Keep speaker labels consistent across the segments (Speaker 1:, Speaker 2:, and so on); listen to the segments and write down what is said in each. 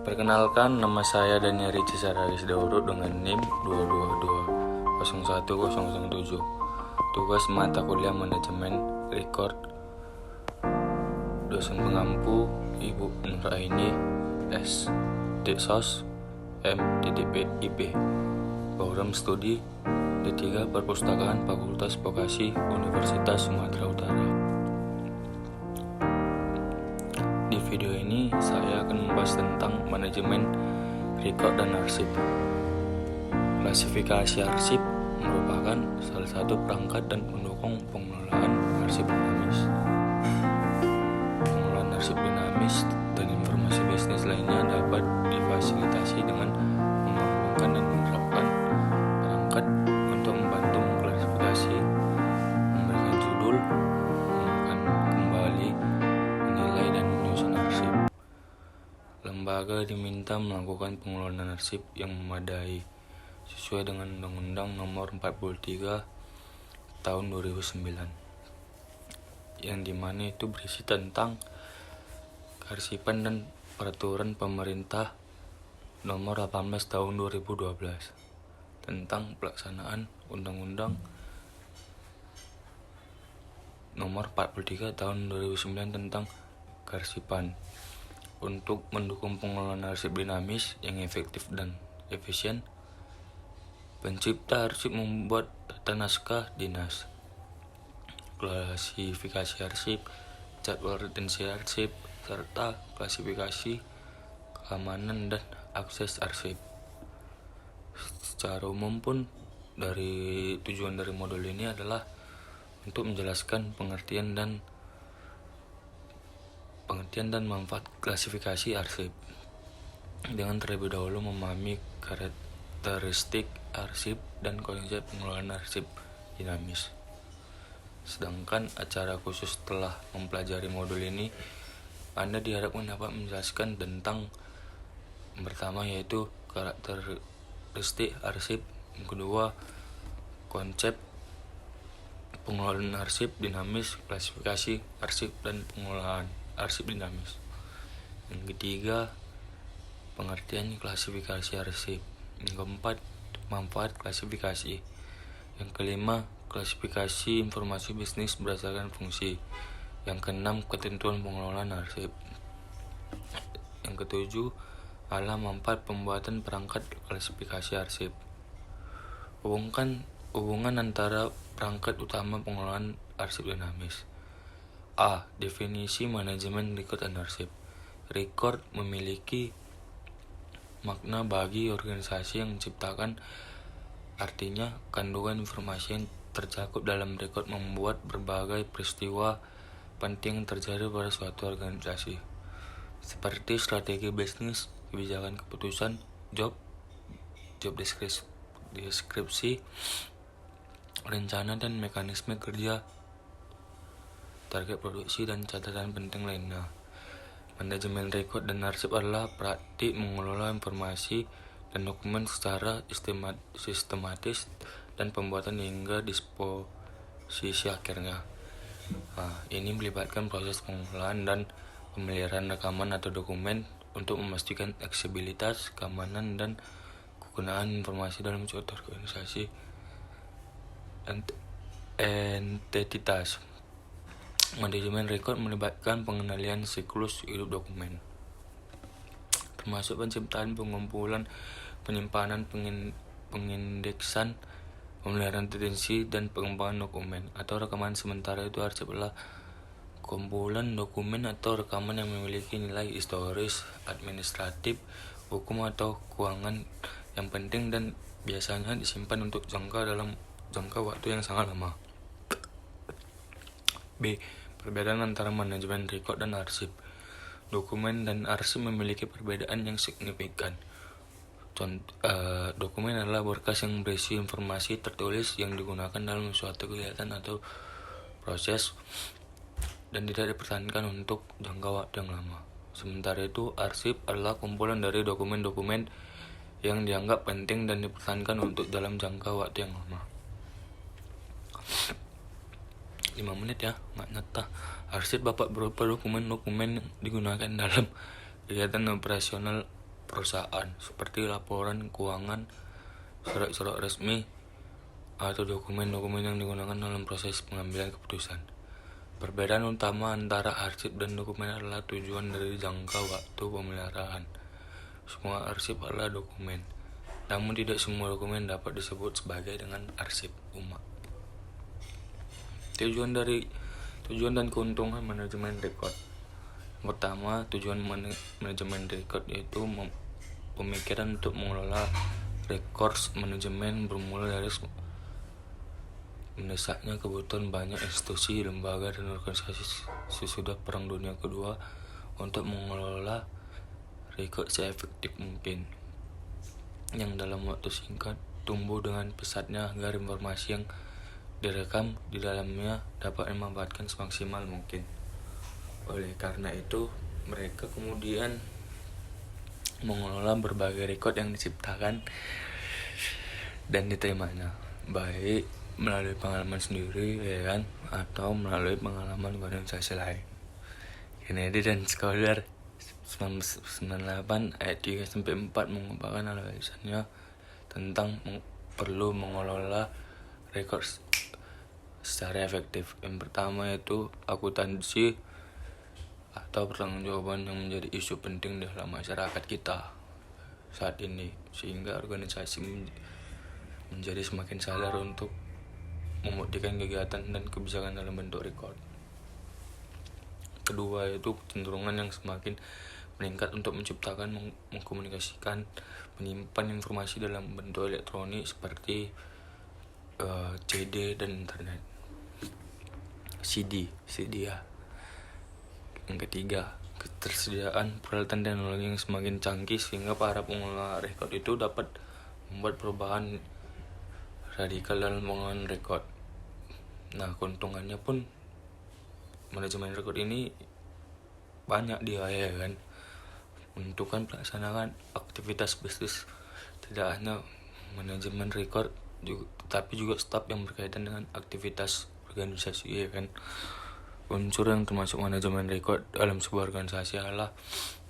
Speaker 1: Perkenalkan, nama saya Daniel Rici Sararis Dauro dengan NIM 222-01007. Tugas mata kuliah manajemen record. Dosen pengampu Ibu Nuraini S. Sos M. IP. Program studi D3 Perpustakaan Fakultas Vokasi Universitas Sumatera Utara. Di video ini saya akan membahas tentang manajemen record dan arsip. Klasifikasi arsip merupakan salah satu perangkat dan pendukung pengelolaan arsip dinamis. Pengelolaan arsip dinamis dan informasi bisnis lainnya dapat difasilitasi dengan mengembangkan dan menerapkan perangkat untuk membantu mengklasifikasi, memberikan judul, menemukan kembali, menilai dan menyusun arsip. Lembaga diminta melakukan pengelolaan arsip yang memadai sesuai dengan Undang-Undang Nomor 43 Tahun 2009, yang dimana itu berisi tentang kearsipan dan peraturan pemerintah Nomor 18 Tahun 2012 tentang pelaksanaan Undang-Undang Nomor 43 Tahun 2009 tentang kearsipan. Untuk mendukung pengelolaan arsip dinamis yang efektif dan efisien, pencipta arsip membuat tata naskah dinas, klasifikasi arsip, jadwal retensi arsip, serta klasifikasi keamanan dan akses arsip. Secara umum pun tujuan dari modul ini adalah untuk menjelaskan pengertian dan manfaat klasifikasi arsip, dengan terlebih dahulu memahami karakteristik arsip dan konsep pengelolaan arsip dinamis. Sedangkan acara khusus setelah mempelajari modul ini, Anda diharapkan dapat menjelaskan tentang yang pertama yaitu karakteristik arsip, yang kedua konsep pengelolaan arsip dinamis, klasifikasi arsip dan pengelolaan arsip dinamis. Yang ketiga, pengertian klasifikasi arsip. Yang keempat, manfaat klasifikasi. Yang kelima, klasifikasi informasi bisnis berdasarkan fungsi. Yang keenam, ketentuan pengelolaan arsip. Yang ketujuh, adalah manfaat pembuatan perangkat klasifikasi arsip. Hubungan antara perangkat utama pengelolaan arsip dinamis. A. Definisi manajemen record dan arsip. Record memiliki makna bagi organisasi yang menciptakan, artinya kandungan informasi yang tercakup dalam record membuat berbagai peristiwa penting yang terjadi pada suatu organisasi, seperti strategi bisnis, kebijakan keputusan, job deskripsi, rencana dan mekanisme kerja, target produksi, dan catatan penting lainnya. Manajemen record dan arsip adalah praktik mengelola informasi dan dokumen secara sistematis dan pembuatan hingga disposisi akhirnya. Ini melibatkan proses pengelolaan dan pemeliharaan rekaman atau dokumen untuk memastikan aksesibilitas, keamanan, dan kegunaan informasi dalam suatu organisasi entitas. Manajemen record melibatkan pengendalian siklus hidup dokumen, termasuk penciptaan, pengumpulan, penyimpanan, pengindeksan, pemeliharaan retensi, dan pengembangan dokumen atau rekaman. Sementara itu, arsip adalah kumpulan dokumen atau rekaman yang memiliki nilai historis, administratif, hukum, atau keuangan yang penting dan biasanya disimpan untuk jangka waktu yang sangat lama. B. Perbedaan antara manajemen record dan arsip. Dokumen dan arsip memiliki perbedaan yang signifikan. Dokumen adalah berkas yang berisi informasi tertulis yang digunakan dalam suatu kegiatan atau proses dan tidak dipertahankan untuk jangka waktu yang lama. Sementara itu, arsip adalah kumpulan dari dokumen-dokumen yang dianggap penting dan dipertahankan untuk dalam jangka waktu yang lama. 5 menit ya, nggak nyata. Arsip dapat berupa dokumen-dokumen digunakan dalam kegiatan operasional perusahaan seperti laporan keuangan, surat-surat resmi, atau dokumen-dokumen yang digunakan dalam proses pengambilan keputusan. Perbedaan utama antara arsip dan dokumen adalah tujuan dari jangka waktu pemeliharaan. Semua arsip adalah dokumen, namun tidak semua dokumen dapat disebut sebagai dengan arsip umat. Tujuan dan keuntungan manajemen rekod. Pertama, tujuan manajemen rekod yaitu pemikiran untuk mengelola rekor manajemen bermula dari mendesaknya kebutuhan banyak institusi, lembaga, dan organisasi sesudah Perang Dunia Kedua untuk mengelola rekod seefektif mungkin, yang dalam waktu singkat tumbuh dengan pesatnya agar informasi yang direkam di dalamnya dapat dimanfaatkan semaksimal mungkin. Oleh karena itu, mereka kemudian mengelola berbagai rekod yang diciptakan dan diterimanya, baik melalui pengalaman sendiri, ya kan, atau melalui pengalaman organisasi lain. Kennedy dan Scholar 1998 ayat 3-4 mengungkapkan alasannya tentang perlu mengelola rekod secara efektif. Yang pertama yaitu akuntansi atau pertanggungjawaban yang menjadi isu penting dalam masyarakat kita saat ini, sehingga organisasi menjadi semakin sadar untuk membuktikan kegiatan dan kebijakan dalam bentuk rekod. Kedua yaitu kecenderungan yang semakin meningkat untuk menciptakan, mengkomunikasikan, menyimpan informasi dalam bentuk elektronik seperti CD dan internet, CD ya. Yang ketiga, ketersediaan peralatan teknologi yang semakin canggih sehingga para pengelola rekod itu dapat membuat perubahan radikal dalam pengelolaan rekod. Nah, keuntungannya pun manajemen rekod ini banyak dia, ya kan. Menentukan pelaksanaan aktivitas bisnis tidak hanya manajemen rekod tetapi juga staf yang berkaitan dengan aktivitas organisasi, ya kan. Unsur yang termasuk manajemen rekod dalam sebuah organisasi adalah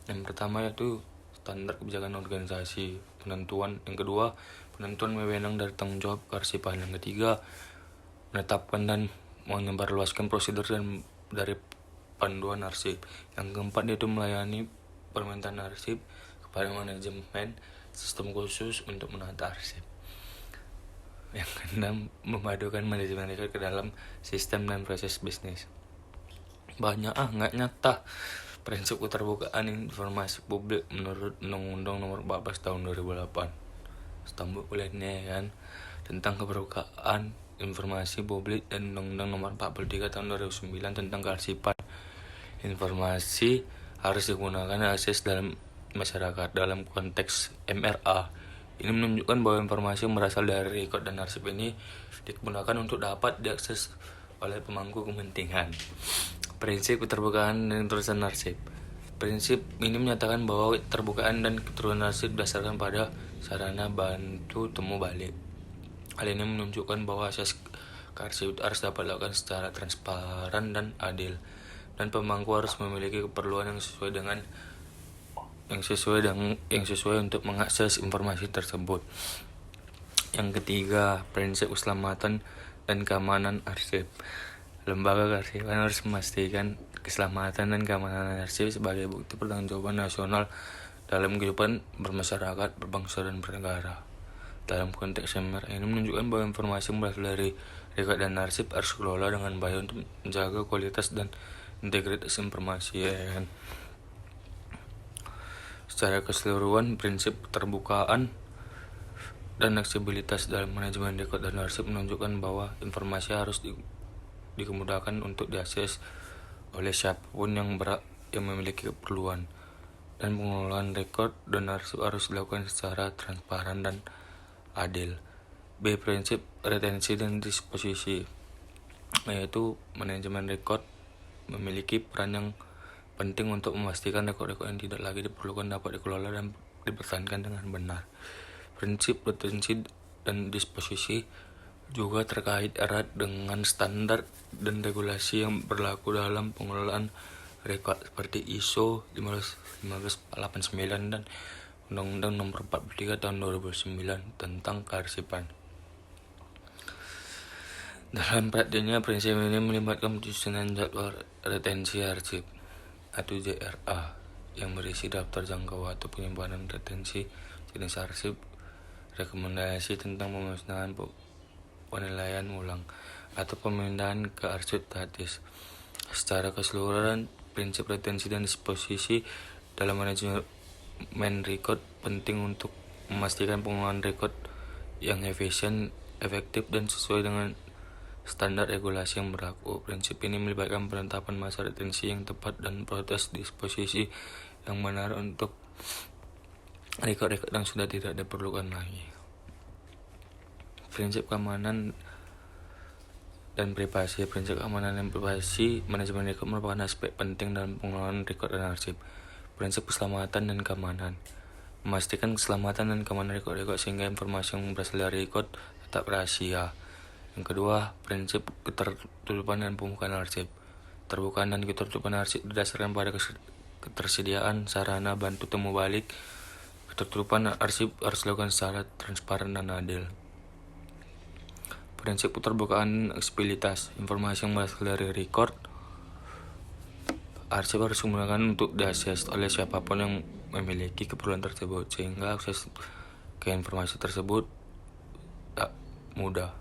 Speaker 1: yang pertama yaitu standar kebijakan organisasi, yang kedua penentuan wewenang dari tanggung jawab kearsipan, yang ketiga menetapkan dan menyebarluaskan prosedur dan dari panduan arsip, yang keempat yaitu melayani permintaan arsip kepada manajemen sistem khusus untuk menata arsip, yang keenam memadukan manajemen rekod ke dalam sistem dan proses bisnis. Banyak nggak nyata prinsip keterbukaan informasi publik menurut Undang-Undang Nomor 14 Tahun 2008 Stambulannya, kan, tentang keterbukaan informasi publik, dan Undang-Undang Nomor 43 Tahun 2009 tentang kearsipan. Informasi harus digunakan akses dalam masyarakat dalam konteks MRA. Ini menunjukkan bahwa informasi yang berasal dari rekod dan arsip ini digunakan untuk dapat diakses oleh pemangku kepentingan. Prinsip keterbukaan dan keterusan arsip. Prinsip ini menyatakan bahwa keterbukaan dan keterusan arsip berdasarkan pada sarana bantu temu balik. Hal ini menunjukkan bahwa akses ke arsip harus dapat dilakukan secara transparan dan adil, dan pemangku harus memiliki keperluan yang sesuai untuk mengakses informasi tersebut. Yang ketiga, prinsip keselamatan dan keamanan arsip. Lembaga kearsipan harus memastikan keselamatan dan keamanan arsip sebagai bukti pertanggungjawaban nasional dalam kehidupan bermasyarakat, berbangsa, dan bernegara. Dalam konteks MR ini menunjukkan bahwa informasi yang berasal dari rekod dan arsip harus dikelola dengan baik untuk menjaga kualitas dan integritas informasi, ya kan. Secara keseluruhan, prinsip keterbukaan dan aksesibilitas dalam manajemen rekod dan arsip menunjukkan bahwa informasi harus dikemudahan untuk diakses oleh siapapun yang memiliki keperluan, dan pengelolaan rekod dan arsip harus dilakukan secara transparan dan adil. B. Prinsip retensi dan disposisi, yaitu manajemen rekod memiliki peran yang penting untuk memastikan rekod-rekod yang tidak lagi diperlukan dapat dikelola dan dipertahankan dengan benar. Prinsip retensi dan disposisi juga terkait erat dengan standar dan regulasi yang berlaku dalam pengelolaan rekod seperti ISO 15189 dan Undang-Undang Nomor 43 Tahun 2009 tentang kearsipan. Dalam praktiknya, prinsip ini melibatkan penyusunan jadwal retensi arsip atau JRA yang berisi daftar jangka waktu penyimpanan retensi jenis arsip, rekomendasi tentang pemusnahan, penilaian ulang, atau pemindahan ke arsip statis. Secara keseluruhan, prinsip retensi dan disposisi dalam manajemen record penting untuk memastikan penggunaan record yang efisien, efektif, dan sesuai dengan standar regulasi yang berlaku. Prinsip ini melibatkan penetapan masa retensi yang tepat dan proses disposisi yang benar untuk rekod-rekod yang sudah tidak diperlukan lagi. Prinsip keamanan dan privasi. Prinsip keamanan dan privasi manajemen rekod merupakan aspek penting dalam pengelolaan rekod dan arsip. Prinsip keselamatan dan keamanan. Memastikan keselamatan dan keamanan rekod-rekod sehingga informasi yang berasal dari rekod tetap rahasia. Yang kedua, prinsip ketertutupan dan pembukaan arsip. Terbukaan dan ketertutupan arsip didasarkan pada ketersediaan sarana bantu temu balik. Ketertutupan arsip harus dilakukan secara transparan dan adil. Prinsip keterbukaan aksesibilitas. Informasi yang berasal dari record arsip harus digunakan untuk diakses oleh siapapun yang memiliki keperluan tersebut, sehingga akses ke informasi tersebut tak mudah.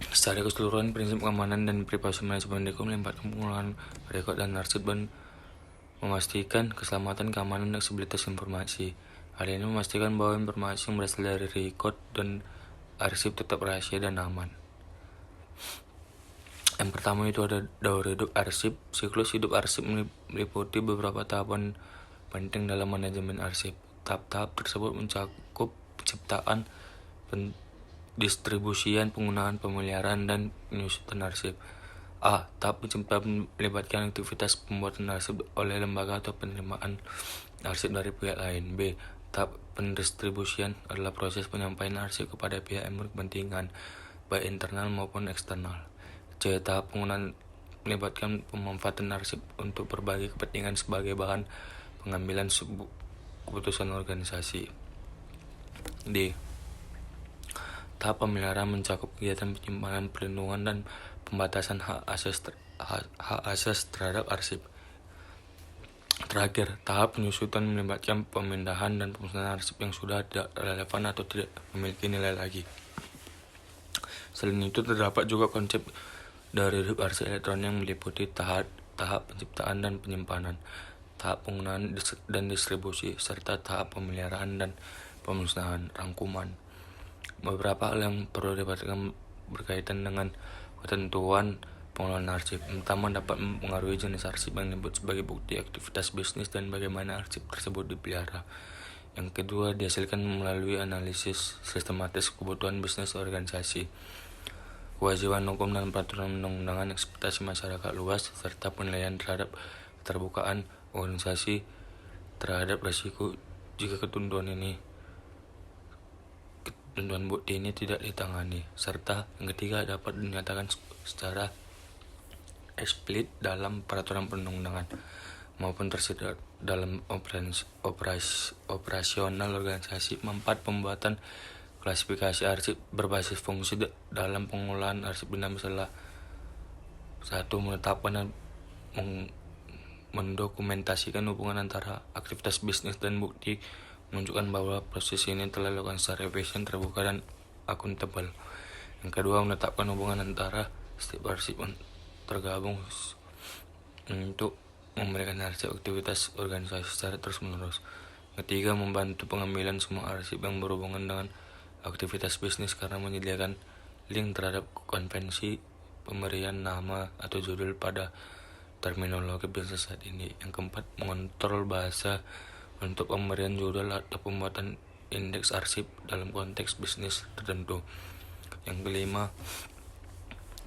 Speaker 1: Secara keseluruhan, prinsip keamanan dan privasi manajemen rekod melibatkan penggunaan rekod dan arsip dan memastikan keselamatan, keamanan, dan aksesibilitas informasi. Hal ini memastikan bahwa informasi yang berasal dari rekod dan arsip tetap rahasia dan aman. Yang pertama itu ada daur hidup arsip. Siklus hidup arsip meliputi beberapa tahapan penting dalam manajemen arsip. Tahap-tahap tersebut mencakup penciptaan, distribusian, penggunaan, pemeliharaan, dan penyusunan arsip. A. Tahap penciptaan melibatkan aktivitas pembuatan arsip oleh lembaga atau penerimaan arsip dari pihak lain. B. Tahap pendistribusian adalah proses penyampaian arsip kepada pihak yang berkepentingan, baik internal maupun eksternal. C. Tahap penggunaan melibatkan pemanfaatan arsip untuk berbagai kepentingan sebagai bahan pengambilan keputusan organisasi. D. Tahap pemeliharaan mencakup kegiatan penyimpanan, perlindungan, dan pembatasan hak asas terhadap arsip. Terakhir, tahap penyusutan melibatkan pemindahan dan pemusnahan arsip yang sudah tidak relevan atau tidak memiliki nilai lagi. Selain itu, terdapat juga konsep dari hidup arsip elektronik yang meliputi tahap penciptaan dan penyimpanan, tahap penggunaan dan distribusi, serta tahap pemeliharaan dan pemusnahan rangkuman. Beberapa hal yang perlu diperhatikan berkaitan dengan ketentuan pengelolaan arsip. Pertama, dapat mempengaruhi jenis arsip yang disebut sebagai bukti aktivitas bisnis dan bagaimana arsip tersebut dipelihara. Yang kedua, dihasilkan melalui analisis sistematis kebutuhan bisnis organisasi, kewajiban hukum dan peraturan undang-undangan, ekspektasi masyarakat luas, serta penilaian terhadap keterbukaan organisasi terhadap risiko jika ketentuan bukti ini tidak ditangani, serta yang ketiga dapat dinyatakan secara eksplisit dalam peraturan perundang-undangan maupun tersedia dalam operasional organisasi. 4. Pembuatan klasifikasi arsip berbasis fungsi dalam pengolahan arsip dinamis adalah 1. Menetapkan dan mendokumentasikan hubungan antara aktivitas bisnis dan bukti menunjukkan bahwa proses ini telah dilakukan secara efisien, terbuka, dan akuntabel. Yang kedua, menetapkan hubungan antara setiap arsip tergabung untuk memberikan arsip aktivitas organisasi secara terus-menerus. Ketiga, membantu pengambilan semua arsip yang berhubungan dengan aktivitas bisnis karena menyediakan link terhadap konvensi pemberian nama atau judul pada terminologi bisnis saat ini. Yang keempat, mengontrol bahasa untuk pemberian judul atau pembuatan indeks arsip dalam konteks bisnis tertentu. Yang kelima,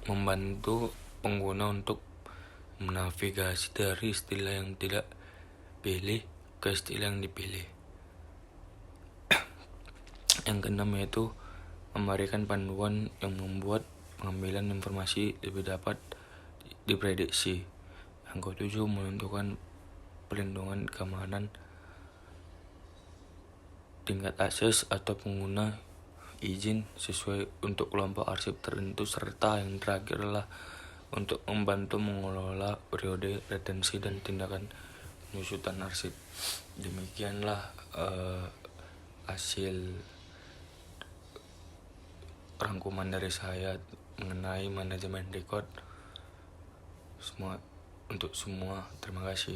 Speaker 1: membantu pengguna untuk menavigasi dari istilah yang tidak pilih ke istilah yang dipilih. Yang keenam yaitu memberikan panduan yang membuat pengambilan informasi lebih dapat diprediksi. Yang ketujuh, menentukan perlindungan keamanan tingkat akses atau pengguna izin sesuai untuk kelompok arsip tertentu, serta yang terakhir adalah untuk membantu mengelola periode retensi dan tindakan penyusutan arsip. Demikianlah hasil rangkuman dari saya mengenai manajemen record. Untuk semua, terima kasih.